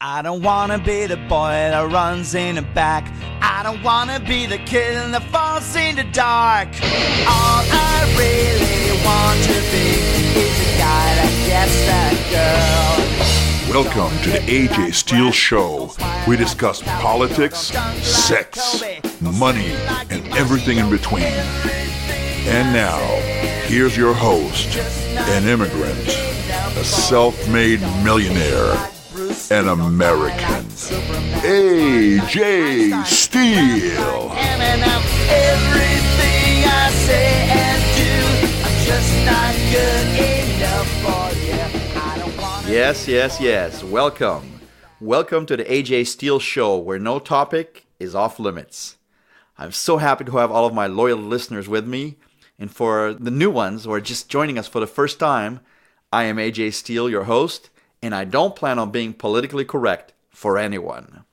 I don't wanna be the boy that runs in the back. I don't wanna be the kid that falls in the dark. All I really want to be is a guy that gets that girl. Welcome to the AJ Steele Show. We discuss politics, sex, money, and everything in between. And now, here's your host, an immigrant, a self-made millionaire, an American, AJ Steele. Everything I say and do, I'm just not good enough for you. I don't want. Yes. Welcome to the AJ Steele Show, where no topic is off limits. I'm so happy to have all of my loyal listeners with me. And for the new ones who are just joining us for the first time, I am AJ Steele, your host, and I don't plan on being politically correct for anyone.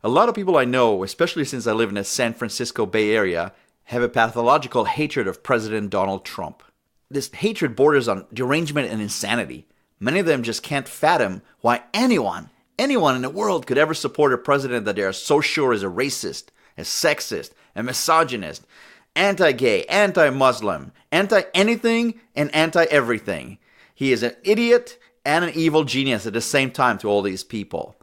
A lot of people I know, especially since I live in the San Francisco Bay Area, have a pathological hatred of President Donald Trump. This hatred borders on derangement and insanity. Many of them just can't fathom why anyone in the world could ever support a president that they are so sure is a racist, a sexist, a misogynist, anti-gay, anti-Muslim, anti-anything and anti-everything. He is an idiot and an evil genius at the same time to all these people.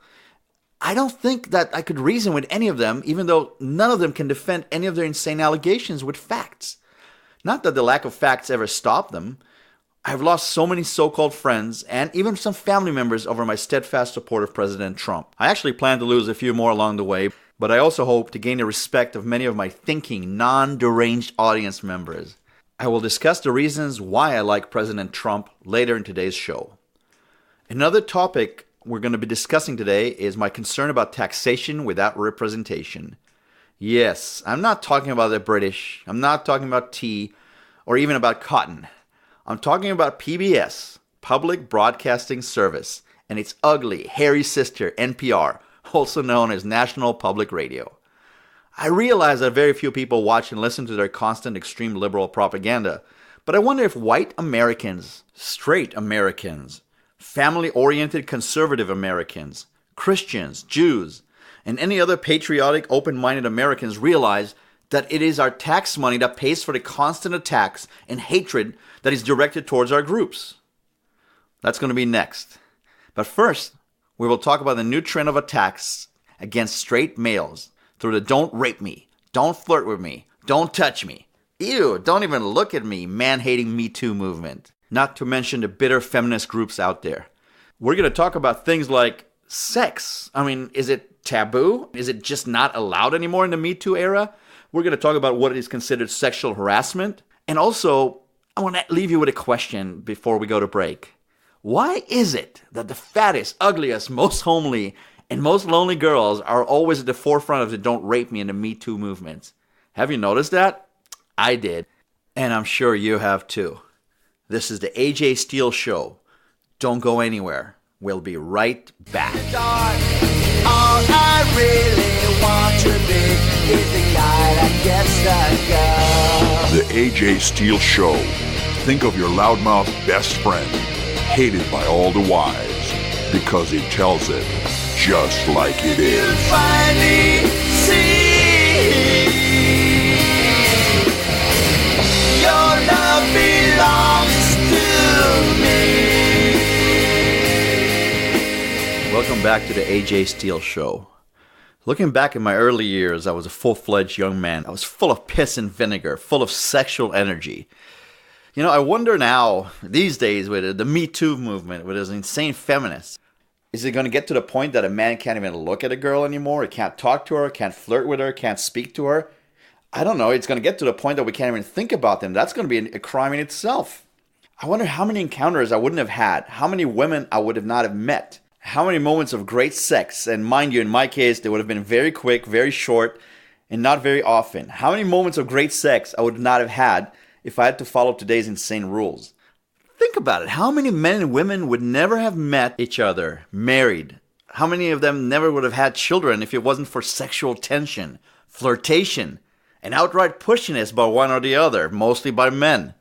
I don't think that I could reason with any of them, even though none of them can defend any of their insane allegations with facts. Not that the lack of facts ever stopped them. I've lost so many so-called friends and even some family members over my steadfast support of President Trump. I actually plan to lose a few more along the way, but I also hope to gain the respect of many of my thinking, non-deranged audience members. I will discuss the reasons why I like President Trump later in today's show. Another topic we're going to be discussing today is my concern about taxation without representation. Yes, I'm not talking about the British, I'm not talking about tea, or even about cotton. I'm talking about PBS, Public Broadcasting Service, and its ugly, hairy sister, NPR, also known as National Public Radio. I realize that very few people watch and listen to their constant extreme liberal propaganda, but I wonder if white Americans, straight Americans, family-oriented conservative Americans, Christians, Jews, and any other patriotic, open-minded Americans realize that it is our tax money that pays for the constant attacks and hatred that is directed towards our groups. That's going to be next. But first, we will talk about the new trend of attacks against straight males through the don't rape me, don't flirt with me, don't touch me, ew, don't even look at me, man-hating MeToo movement. Not to mention the bitter feminist groups out there. We're going to talk about things like sex. I mean, is it taboo? Is it just not allowed anymore in the MeToo era? We're going to talk about what is considered sexual harassment. And also, I want to leave you with a question before we go to break. Why is it that the fattest, ugliest, most homely, and most lonely girls are always at the forefront of the don't rape me and the MeToo movements? Have you noticed that? I did. And I'm sure you have too. This is the AJ Steele Show. Don't go anywhere. We'll be right back. All I really want to be is the guy that gets that girl. The AJ Steele Show. Think of your loudmouth best friend, hated by all the wives, because he tells it just like it is. You finally see your love belongs to me. Welcome back to the AJ Steele Show. Looking back in my early years, I was a full-fledged young man. I was full of piss and vinegar, full of sexual energy. You know, I wonder now, these days, with the Me Too movement, with those insane feminists, is it going to get to the point that a man can't even look at a girl anymore? He can't talk to her, can't flirt with her, can't speak to her? I don't know. It's going to get to the point that we can't even think about them. That's going to be a crime in itself. I wonder how many encounters I wouldn't have had, how many women I would have not have met, how many moments of great sex, and mind you, in my case, they would have been very quick, very short, and not very often. How many moments of great sex I would not have had if I had to follow today's insane rules. Think about it. How many men and women would never have met each other, married? How many of them never would have had children if it wasn't for sexual tension, flirtation, and outright pushiness by one or the other, mostly by men?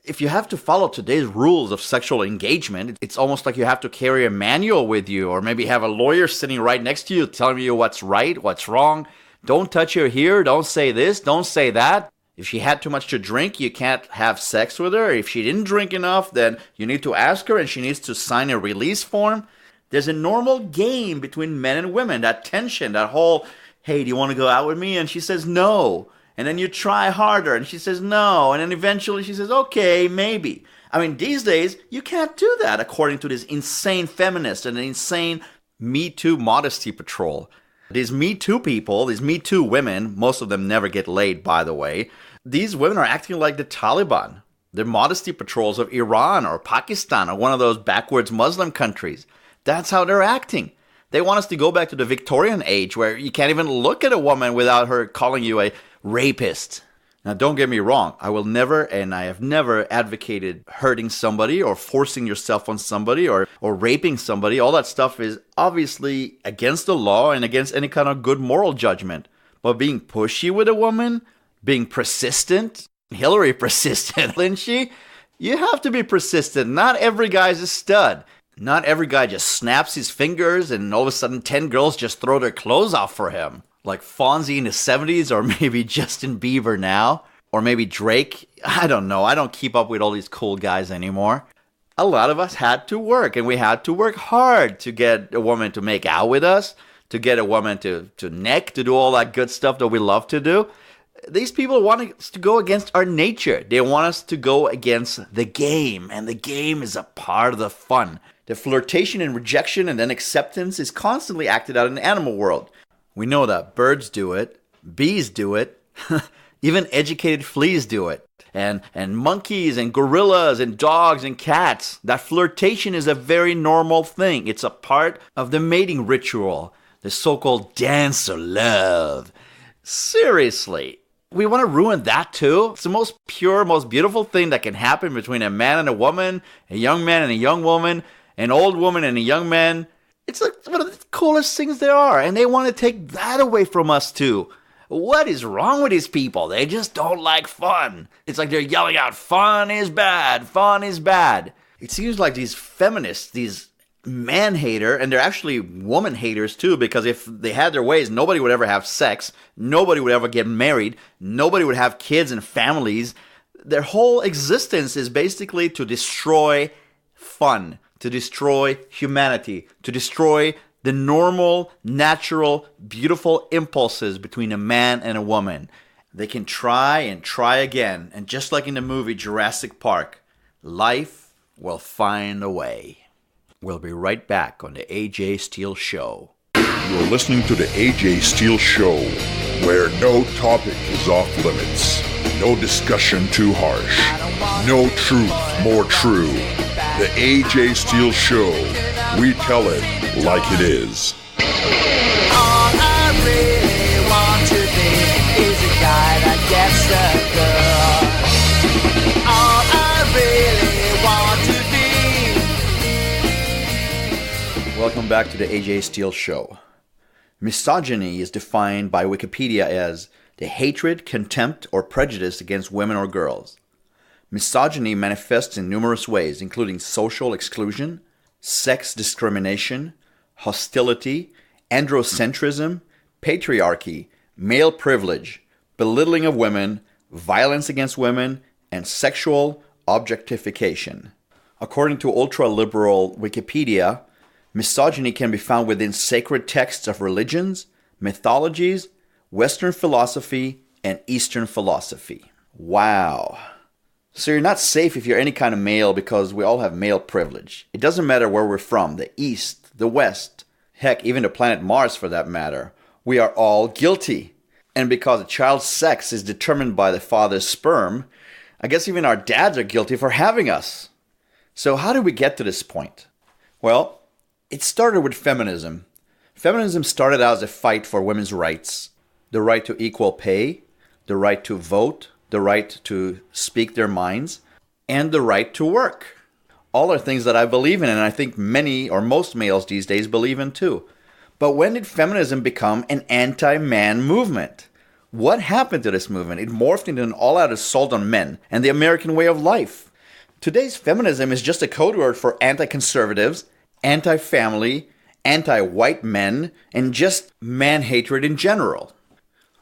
if you have to follow today's rules of sexual engagement, it's almost like you have to carry a manual with you, or maybe have a lawyer sitting right next to you telling you what's right, what's wrong. Don't touch her here, don't say this, don't say that. If she had too much to drink, you can't have sex with her. If she didn't drink enough, then you need to ask her and she needs to sign a release form. There's a normal game between men and women, that tension, that whole, hey, do you want to go out with me? And she says no. And then you try harder and she says no. And then eventually she says, okay, maybe. I mean, these days, you can't do that according to this insane feminist and an insane MeToo modesty patrol. These MeToo people, these MeToo women, most of them never get laid, by the way. These women are acting like the Taliban. They're modesty patrols of Iran or Pakistan or one of those backwards Muslim countries. That's how they're acting. They want us to go back to the Victorian age where you can't even look at a woman without her calling you a rapist. Now, don't get me wrong. I will never, and I have never advocated hurting somebody or forcing yourself on somebody or raping somebody. All that stuff is obviously against the law and against any kind of good moral judgment. But being pushy with a woman, being persistent, Hillary persistent, isn't she? You have to be persistent. Not every guy's a stud. Not every guy just snaps his fingers and all of a sudden 10 girls just throw their clothes off for him. Like Fonzie in the 70s, or maybe Justin Bieber now, or maybe Drake. I don't know. I don't keep up with all these cool guys anymore. A lot of us had to work, and we had to work hard to get a woman to make out with us, to get a woman to neck, to do all that good stuff that we love to do. These people want us to go against our nature. They want us to go against the game, and the game is a part of the fun. The flirtation and rejection and then acceptance is constantly acted out in the animal world. We know that birds do it, bees do it, even educated fleas do it, and monkeys and gorillas and dogs and cats. That flirtation is a very normal thing. It's a part of the mating ritual, the so-called dance of love. Seriously, we want to ruin that too? It's the most pure, most beautiful thing that can happen between a man and a woman, a young man and a young woman, an old woman and a young man. It's like one of the coolest things there are, and they want to take that away from us too. What is wrong with these people? They just don't like fun. It's like they're yelling out, fun is bad, fun is bad. It seems like these feminists, these man-hater, and they're actually woman-haters too, because if they had their ways, nobody would ever have sex, nobody would ever get married, nobody would have kids and families. Their whole existence is basically to destroy fun, to destroy humanity, to destroy the normal, natural, beautiful impulses between a man and a woman. They can try and try again, and just like in the movie Jurassic Park, life will find a way. We'll be right back on the AJ Steele Show. You're listening to the AJ Steele Show, where no topic is off limits, no discussion too harsh, no truth more true. The AJ Steele Show. We tell it like it is. All I really want to be is a guy that gets the girl. All I really want to be. Welcome back to the AJ Steele Show. Misogyny is defined by Wikipedia as the hatred, contempt, or prejudice against women or girls. Misogyny manifests in numerous ways, including social exclusion, sex discrimination, hostility, androcentrism, patriarchy, male privilege, belittling of women, violence against women, and sexual objectification. According to ultra-liberal Wikipedia, misogyny can be found within sacred texts of religions, mythologies, Western philosophy, and Eastern philosophy. Wow. So you're not safe if you're any kind of male because we all have male privilege. It doesn't matter where we're from, the East, the West, heck, even the planet Mars for that matter. We are all guilty. And because a child's sex is determined by the father's sperm, I guess even our dads are guilty for having us. So how did we get to this point? Well, it started with feminism. Feminism started out as a fight for women's rights, the right to equal pay, the right to vote, the right to speak their minds, and the right to work. All are things that I believe in, and I think many or most males these days believe in too. But when did feminism become an anti-man movement? What happened to this movement? It morphed into an all-out assault on men and the American way of life. Today's feminism is just a code word for anti-conservatives, anti-family, anti-white men, and just man-hatred in general.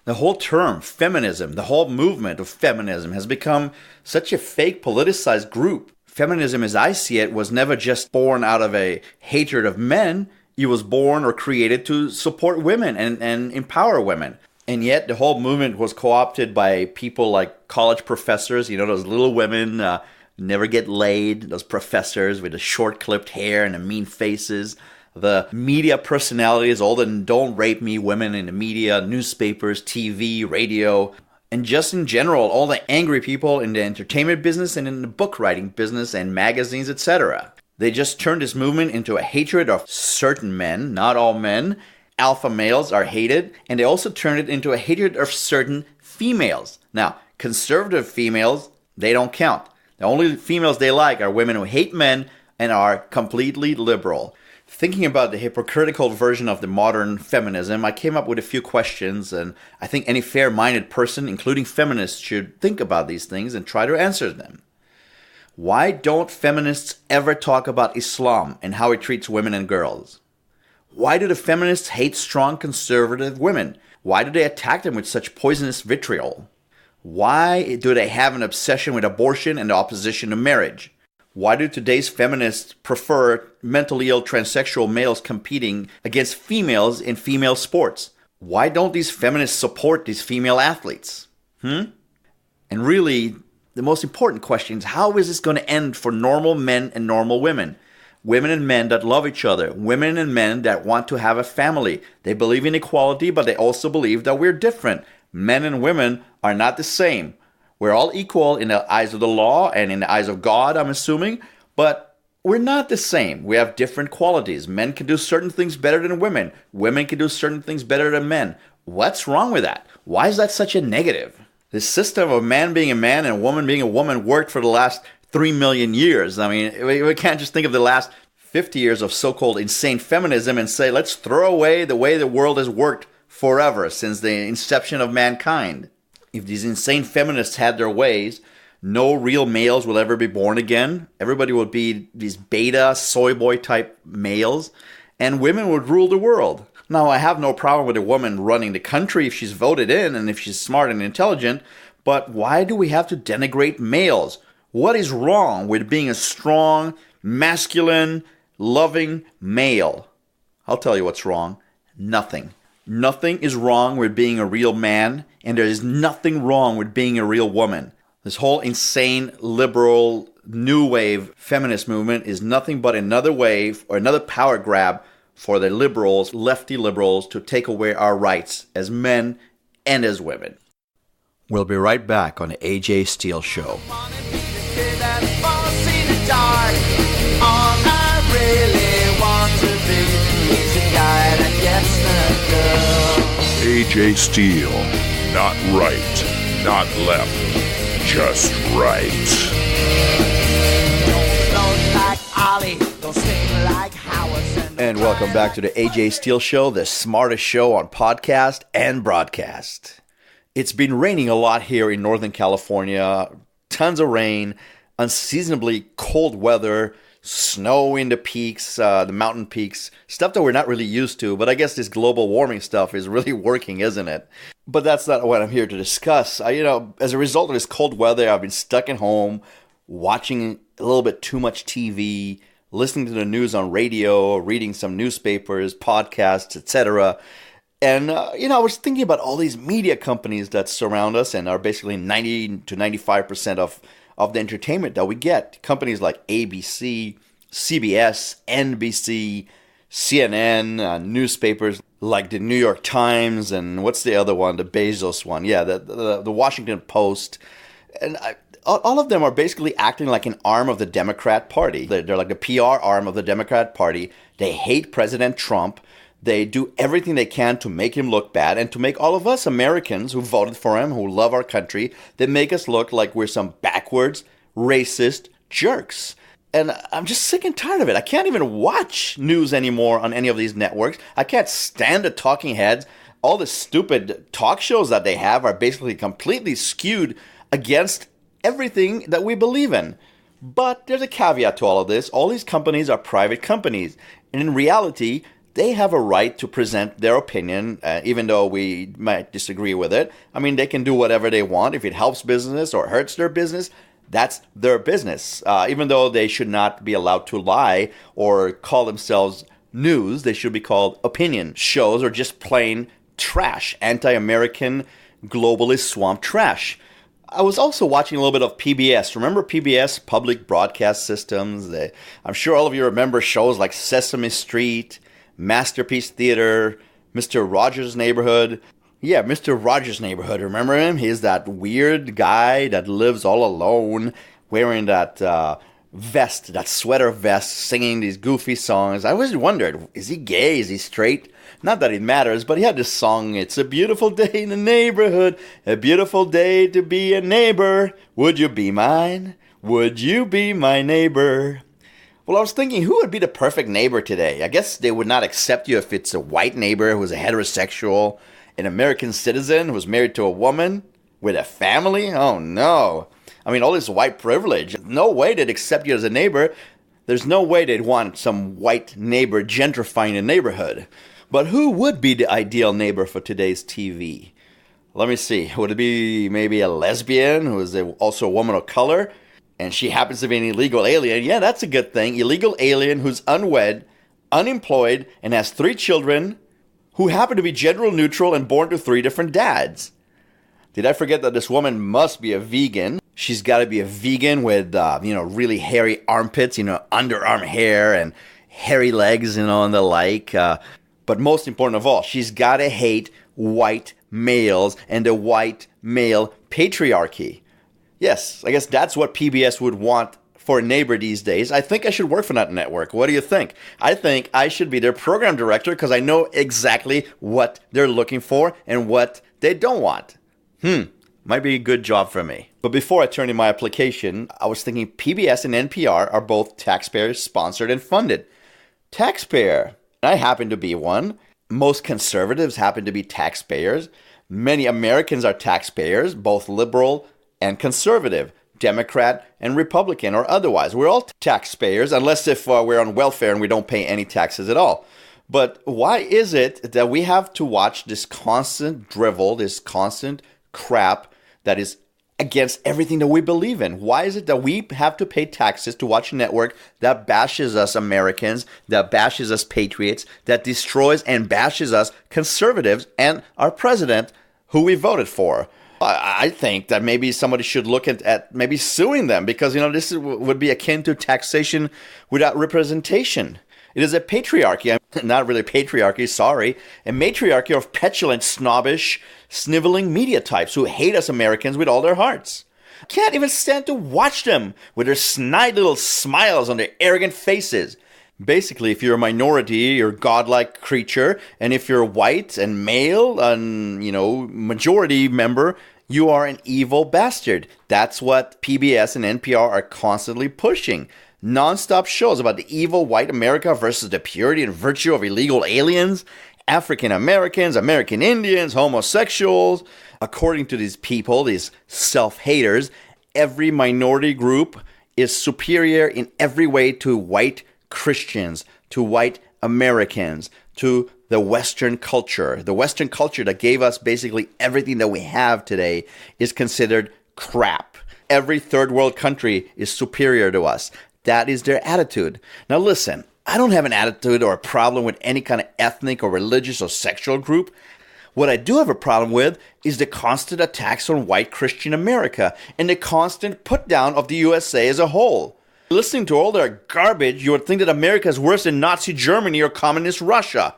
The whole term, feminism, the whole movement of feminism has become such a fake politicized group. Feminism, as I see it, was never just born out of a hatred of men. It was born or created to support women and empower women. And yet the whole movement was co-opted by people like college professors, those little women, never get laid, those professors with the short clipped hair and the mean faces. The media personalities, all the don't rape me women in the media, newspapers, TV, radio, and just in general, all the angry people in the entertainment business and in the book writing business and magazines, etc. They just turned this movement into a hatred of certain men, not all men. Alpha males are hated, and they also turned it into a hatred of certain females. Now, conservative females, they don't count. The only females they like are women who hate men and are completely liberal. Thinking about the hypocritical version of the modern feminism, I came up with a few questions, and I think any fair-minded person, including feminists, should think about these things and try to answer them. Why don't feminists ever talk about Islam and how it treats women and girls? Why do the feminists hate strong conservative women? Why do they attack them with such poisonous vitriol? Why do they have an obsession with abortion and the opposition to marriage? Why do today's feminists prefer mentally ill transsexual males competing against females in female sports? Why don't these feminists support these female athletes? And really, the most important question is, how is this going to end for normal men and normal women? Women and men that love each other. Women and men that want to have a family. They believe in equality, but they also believe that we're different. Men and women are not the same. We're all equal in the eyes of the law and in the eyes of God, I'm assuming, but we're not the same. We have different qualities. Men can do certain things better than women. Women can do certain things better than men. What's wrong with that? Why is that such a negative? This system of man being a man and a woman being a woman worked for the last 3 million years. I mean, we can't just think of the last 50 years of so-called insane feminism and say, let's throw away the way the world has worked forever since the inception of mankind. If these insane feminists had their ways, no real males will ever be born again. Everybody would be these beta, soy boy type males, and women would rule the world. Now, I have no problem with a woman running the country if she's voted in and if she's smart and intelligent, but why do we have to denigrate males? What is wrong with being a strong, masculine, loving male? I'll tell you what's wrong. Nothing. Nothing is wrong with being a real man, and there is nothing wrong with being a real woman. This whole insane, liberal, new wave feminist movement is nothing but another wave or another power grab for the liberals, lefty liberals, to take away our rights as men and as women. We'll be right back on the AJ Steele Show. AJ Steele. Not right, not left, just right. And welcome back to the AJ Steele Show, the smartest show on podcast and broadcast. It's been raining a lot here in Northern California. Tons of rain, unseasonably cold weather, snow in the peaks, the mountain peaks, stuff that we're not really used to. But I guess this global warming stuff is really working, isn't it? But that's not what I'm here to discuss. As a result of this cold weather, I've been stuck at home, watching a little bit too much TV, listening to the news on radio, reading some newspapers, podcasts, etc. And, I was thinking about all these media companies that surround us and are basically 90 to 95% of the entertainment that we get. Companies like ABC, CBS, NBC, CNN, newspapers like the New York Times, and what's the other one? The Bezos one. Yeah, the Washington Post. And all of them are basically acting like an arm of the Democrat Party. They're like the PR arm of the Democrat Party. They hate President Trump. They do everything they can to make him look bad and to make all of us Americans who voted for him, who love our country, they make us look like we're some backwards, racist jerks. And I'm just sick and tired of it. I can't even watch news anymore on any of these networks. I can't stand the talking heads. All the stupid talk shows that they have are basically completely skewed against everything that we believe in. But there's a caveat to all of this. All these companies are private companies. And in reality, they have a right to present their opinion, even though we might disagree with it. I mean, they can do whatever they want. If it helps business or hurts their business, that's their business. Even though they should not be allowed to lie or call themselves news, they should be called opinion shows or just plain trash, anti-American, globalist swamp trash. I was also watching a little bit of PBS. Remember PBS, Public Broadcast Systems? I'm sure all of you remember shows like Sesame Street, Masterpiece Theater, Mr. Rogers' Neighborhood. Yeah, Mr. Rogers' Neighborhood. Remember him? He's that weird guy that lives all alone, wearing that vest, that sweater vest, singing these goofy songs. I always wondered, is he gay? Is he straight? Not that it matters, but he had this song, "It's a beautiful day in the neighborhood, a beautiful day to be a neighbor. Would you be mine? Would you be my neighbor?" Well, I was thinking, who would be the perfect neighbor today? I guess they would not accept you if it's a white neighbor who's a heterosexual, an American citizen who's married to a woman with a family. Oh, no. I mean, all this white privilege. No way they'd accept you as a neighbor. There's no way they'd want some white neighbor gentrifying the neighborhood. But who would be the ideal neighbor for today's TV? Let me see. Would it be maybe a lesbian who is also a woman of color? And she happens to be an illegal alien. Yeah, that's a good thing. Illegal alien who's unwed, unemployed, and has 3 children who happen to be gender neutral and born to 3 different dads. Did I forget that this woman must be a vegan? She's got to be a vegan with, really hairy armpits, underarm hair and hairy legs, and the like. But most important of all, she's got to hate white males and the white male patriarchy. Yes, I guess that's what PBS would want for a neighbor these days. I think I should work for that network. What do you think? I think I should be their program director because I know exactly what they're looking for and what they don't want. Might be a good job for me. But before I turn in my application, I was thinking PBS and NPR are both taxpayer-sponsored and funded. Taxpayer. I happen to be one. Most conservatives happen to be taxpayers. Many Americans are taxpayers, both liberal and conservative, Democrat and Republican or otherwise. We're all taxpayers, unless if we're on welfare and we don't pay any taxes at all. But why is it that we have to watch this constant drivel, this constant crap that is against everything that we believe in? Why is it that we have to pay taxes to watch a network that bashes us Americans, that bashes us patriots, that destroys and bashes us conservatives and our president who we voted for? I think that maybe somebody should look at maybe suing them because, this would be akin to taxation without representation. It is a patriarchy, not really patriarchy, sorry, a matriarchy of petulant, snobbish, sniveling media types who hate us Americans with all their hearts. Can't even stand to watch them with their snide little smiles on their arrogant faces. Basically, if you're a minority, you're a godlike creature, and if you're white and male and, majority member, you are an evil bastard. That's what PBS and NPR are constantly pushing. Non-stop shows about the evil white America versus the purity and virtue of illegal aliens, African Americans, American Indians, homosexuals. According to these people, these self-haters, every minority group is superior in every way to white Christians, to white Americans, to the Western culture. The Western culture that gave us basically everything that we have today is considered crap. Every third world country is superior to us. That is their attitude. Now listen, I don't have an attitude or a problem with any kind of ethnic or religious or sexual group. What I do have a problem with is the constant attacks on white Christian America and the constant put down of the USA as a whole. Listening to all their garbage, you would think that America is worse than Nazi Germany or communist Russia.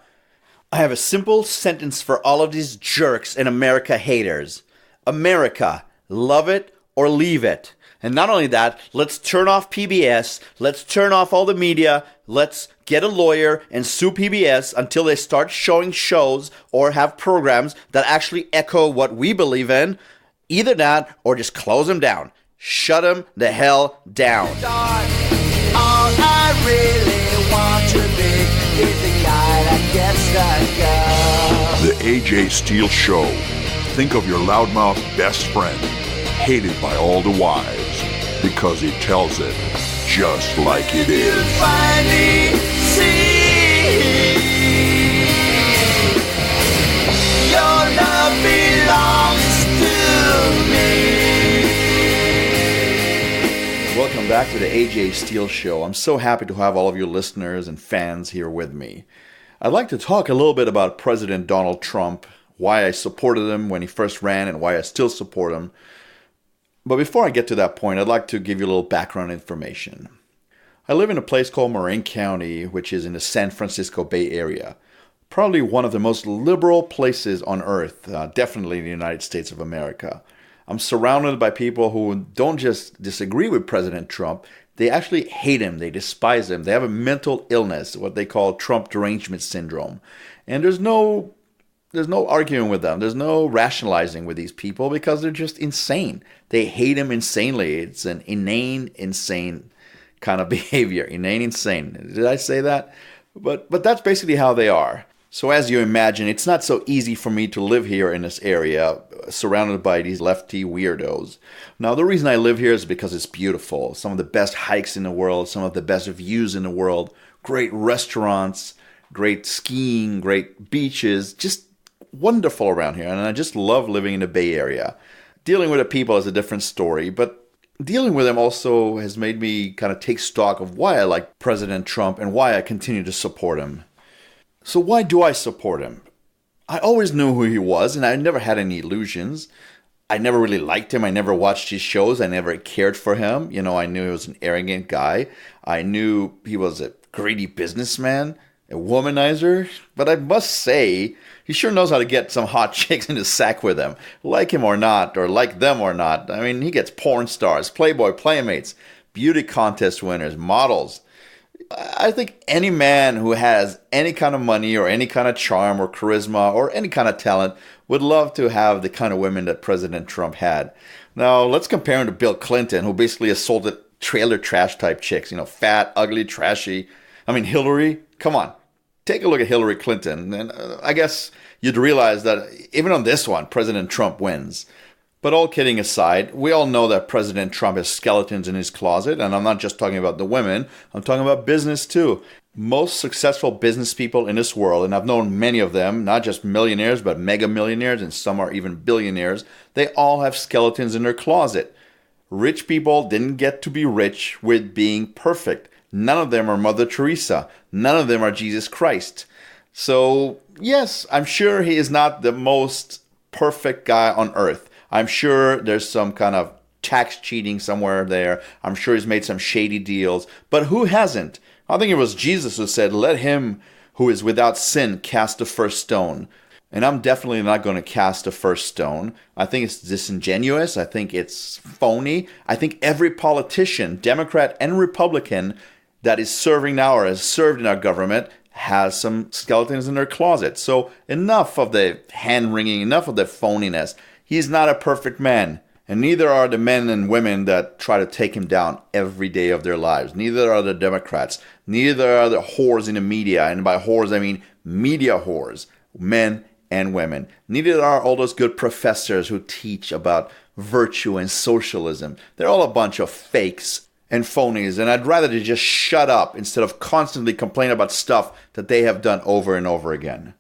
I have a simple sentence for all of these jerks and America haters. America, love it or leave it. And not only that, let's turn off PBS, let's turn off all the media, let's get a lawyer and sue PBS until they start showing shows or have programs that actually echo what we believe in. Either that or just close them down. Shut them the hell down. All I really want to be is the guy that gets the girl. The AJ Steele Show. Think of your loudmouth best friend, hated by all the wives. because he tells it just like it is. Finally see your love belongs to me. Welcome back to the AJ Steele Show. I'm so happy to have all of you listeners and fans here with me. I'd like to talk a little bit about President Donald Trump, why I supported him when he first ran and why I still support him. But before I get to that point, I'd like to give you a little background information. I live in a place called Marin County, which is in the San Francisco Bay Area. Probably one of the most liberal places on earth, definitely in the United States of America. I'm surrounded by people who don't just disagree with President Trump, they actually hate him, they despise him, they have a mental illness, what they call Trump derangement syndrome. And there's no arguing with them, there's no rationalizing with these people because they're just insane. They hate him insanely. It's an inane, insane kind of behavior. Inane, insane. Did I say that? But that's basically how they are. So as you imagine, it's not so easy for me to live here in this area, surrounded by these lefty weirdos. Now, the reason I live here is because it's beautiful. Some of the best hikes in the world, some of the best views in the world, great restaurants, great skiing, great beaches, just wonderful around here. And I just love living in the Bay Area. Dealing with the people is a different story, but dealing with them also has made me kind of take stock of why I like President Trump and why I continue to support him. So why do I support him? I always knew who he was, and I never had any illusions. I never really liked him. I never watched his shows. I never cared for him. You know, I knew he was an arrogant guy. I knew he was a greedy businessman, a womanizer. But I must say, he sure knows how to get some hot chicks in his sack with him. Like him or not, or like them or not. I mean, he gets porn stars, Playboy playmates, beauty contest winners, models. I think any man who has any kind of money or any kind of charm or charisma or any kind of talent would love to have the kind of women that President Trump had. Now, let's compare him to Bill Clinton, who basically assaulted trailer trash type chicks, fat, ugly, trashy. I mean, Hillary, come on. Take a look at Hillary Clinton. And I guess you'd realize that even on this one, President Trump wins. But all kidding aside, we all know that President Trump has skeletons in his closet, and I'm not just talking about the women, I'm talking about business too. Most successful business people in this world, and I've known many of them, not just millionaires, but mega millionaires, and some are even billionaires, they all have skeletons in their closet. Rich people didn't get to be rich with being perfect. None of them are Mother Teresa. None of them are Jesus Christ. So, yes, I'm sure he is not the most perfect guy on earth. I'm sure there's some kind of tax cheating somewhere there. I'm sure he's made some shady deals. But who hasn't? I think it was Jesus who said, "Let him who is without sin cast the first stone." And I'm definitely not going to cast the first stone. I think it's disingenuous. I think it's phony. I think every politician, Democrat and Republican, that is serving now or has served in our government has some skeletons in their closet. So enough of the hand-wringing, enough of the phoniness. He's not a perfect man, and neither are the men and women that try to take him down every day of their lives. Neither are the Democrats. Neither are the whores in the media, and by whores I mean media whores, men and women. Neither are all those good professors who teach about virtue and socialism. They're all a bunch of fakes and phonies, and I'd rather they just shut up instead of constantly complain about stuff that they have done over and over again.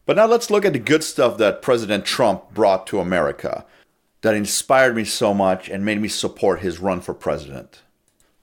But now let's look at the good stuff that President Trump brought to America that inspired me so much and made me support his run for president.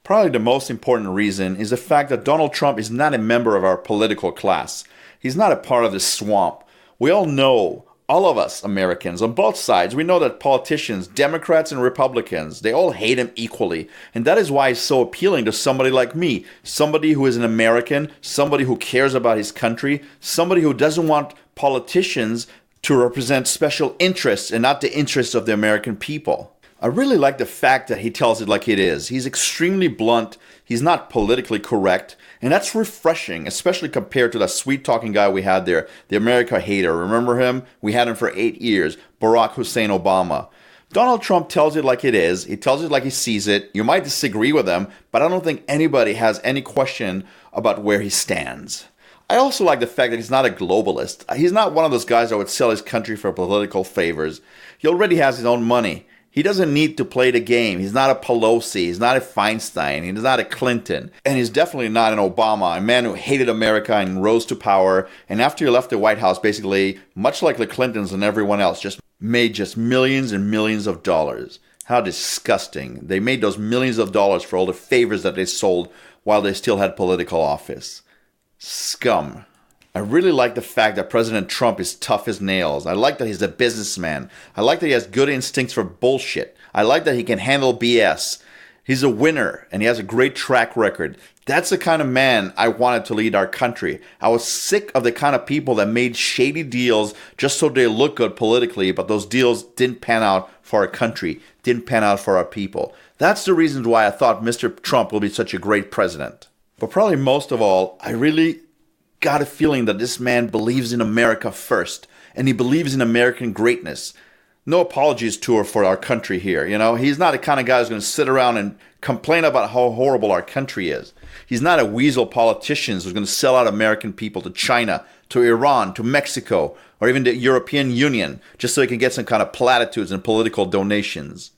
Probably the most important reason is the fact that Donald Trump is not a member of our political class. He's not a part of this swamp. We all know, all of us Americans on both sides, we know that politicians, Democrats and Republicans, they all hate him equally. And that is why he's so appealing to somebody like me, somebody who is an American, somebody who cares about his country, somebody who doesn't want politicians to represent special interests and not the interests of the American people. I really like the fact that he tells it like it is. He's extremely blunt. He's not politically correct. And that's refreshing, especially compared to that sweet-talking guy we had there, the America hater. Remember him? We had him for 8 years, Barack Hussein Obama. Donald Trump tells it like it is. He tells it like he sees it. You might disagree with him, but I don't think anybody has any question about where he stands. I also like the fact that he's not a globalist. He's not one of those guys that would sell his country for political favors. He already has his own money. He doesn't need to play the game. He's not a Pelosi. He's not a Feinstein. He's not a Clinton. And he's definitely not an Obama, a man who hated America and rose to power. And after he left the White House, basically, much like the Clintons and everyone else, just made just millions and millions of dollars. How disgusting. They made those millions of dollars for all the favors that they sold while they still had political office. Scum. I really like the fact that President Trump is tough as nails. I like that he's a businessman. I like that he has good instincts for bullshit. I like that he can handle BS. He's a winner and he has a great track record. That's the kind of man I wanted to lead our country. I was sick of the kind of people that made shady deals just so they look good politically, but those deals didn't pan out for our country, didn't pan out for our people. That's the reason why I thought Mr. Trump will be such a great president. But probably most of all, I really got a feeling that this man believes in America first, and he believes in American greatness. No apologies tour for our country here. He's not the kind of guy who's going to sit around and complain about how horrible our country is. He's not a weasel politician who's going to sell out American people to China, to Iran, to Mexico, or even the European Union, just so he can get some kind of platitudes and political donations.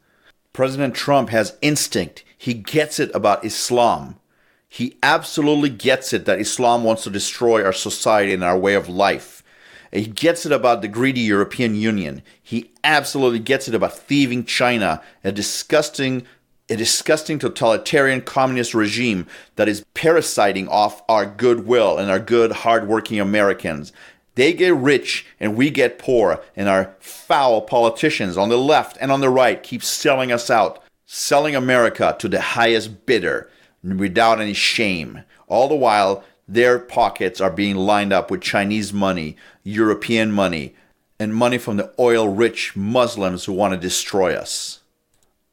President Trump has instinct. He gets it about Islam. He absolutely gets it that Islam wants to destroy our society and our way of life. He gets it about the greedy European Union. He absolutely gets it about thieving China, a disgusting totalitarian communist regime that is parasiting off our goodwill and our good, hardworking Americans. They get rich and we get poor, and our foul politicians on the left and on the right keep selling us out, selling America to the highest bidder, without any shame. All the while, their pockets are being lined up with Chinese money, European money, and money from the oil-rich Muslims who want to destroy us.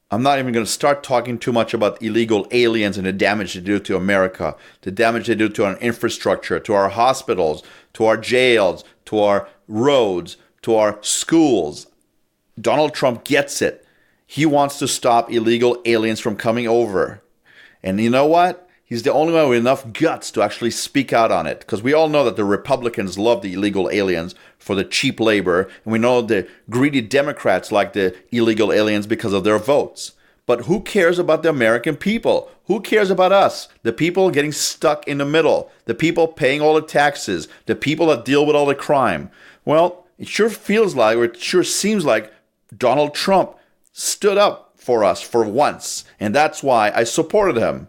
I'm not even going to start talking too much about illegal aliens and the damage they do to America, the damage they do to our infrastructure, to our hospitals, to our jails, to our roads, to our schools. Donald Trump gets it. He wants to stop illegal aliens from coming over. And you know what? He's the only one with enough guts to actually speak out on it. Because we all know that the Republicans love the illegal aliens for the cheap labor. And we know the greedy Democrats like the illegal aliens because of their votes. But who cares about the American people? Who cares about us? The people getting stuck in the middle. The people paying all the taxes. The people that deal with all the crime. Well, it sure feels like, or it sure seems like Donald Trump stood up for us for once, and that's why I supported him.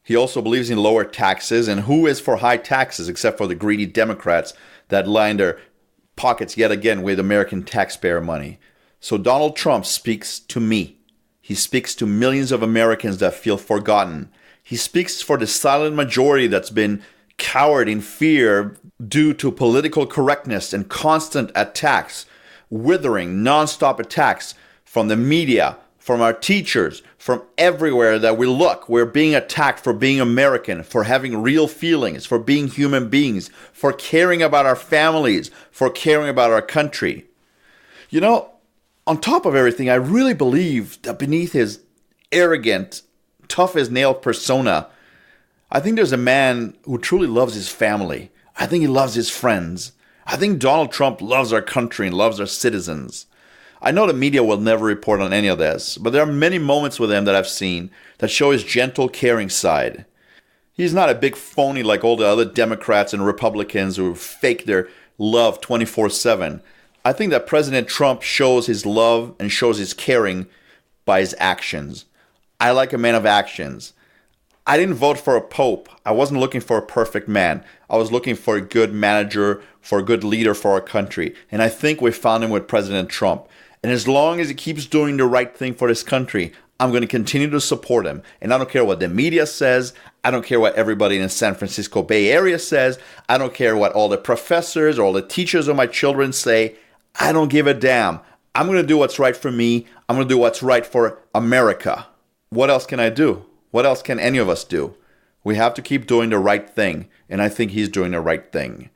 He also believes in lower taxes, and who is for high taxes except for the greedy Democrats that line their pockets yet again with American taxpayer money. So Donald Trump speaks to me. He speaks to millions of Americans that feel forgotten. He speaks for the silent majority that's been cowered in fear due to political correctness and constant attacks, withering, non-stop attacks from the media, from our teachers, from everywhere that we look. We're being attacked for being American, for having real feelings, for being human beings, for caring about our families, for caring about our country. On top of everything, I really believe that beneath his arrogant, tough-as-nail persona, I think there's a man who truly loves his family. I think he loves his friends. I think Donald Trump loves our country and loves our citizens. I know the media will never report on any of this, but there are many moments with him that I've seen that show his gentle, caring side. He's not a big phony like all the other Democrats and Republicans who fake their love 24/7. I think that President Trump shows his love and shows his caring by his actions. I like a man of actions. I didn't vote for a pope. I wasn't looking for a perfect man. I was looking for a good manager, for a good leader for our country. And I think we found him with President Trump. And as long as he keeps doing the right thing for this country, I'm going to continue to support him. And I don't care what the media says. I don't care what everybody in the San Francisco Bay Area says. I don't care what all the professors or all the teachers of my children say. I don't give a damn. I'm going to do what's right for me. I'm going to do what's right for America. What else can I do? What else can any of us do? We have to keep doing the right thing. And I think he's doing the right thing.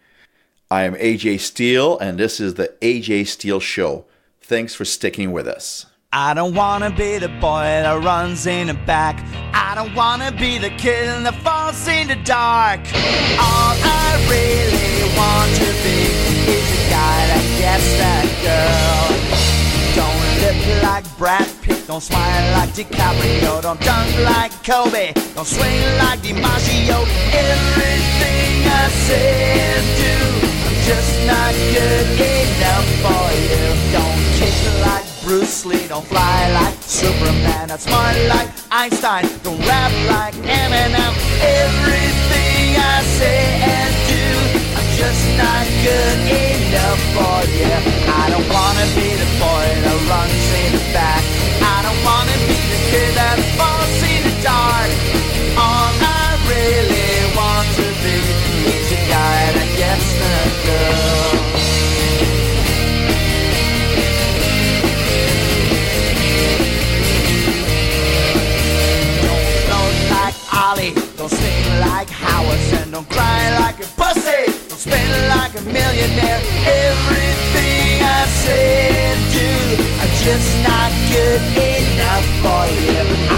I am AJ Steele, and this is the AJ Steele Show. Thanks for sticking with us. I don't wanna be the boy that runs in the back. I don't wanna be the kid that falls in the dark. All I really want to be is the guy that gets that girl. Don't look like Brad Pitt Don't smile like DiCaprio, don't dunk like Kobe, don't swing like DiMaggio. Everything I say and do, I'm just not good enough for you. Don't kick like Bruce Lee, don't fly like Superman, not smart like Einstein, don't rap like Eminem. Everything I say and do, I'm just not good enough for you. I don't wanna be the boy that runs in the back, I don't wanna be the kid that falls in the dark. All I really want to be is a guy that gets the girl. Don't float like Ollie, don't sing like Howard, and don't cry like a pussy, don't spend like a millionaire. Everything I say and do, I'm just not good enough for you.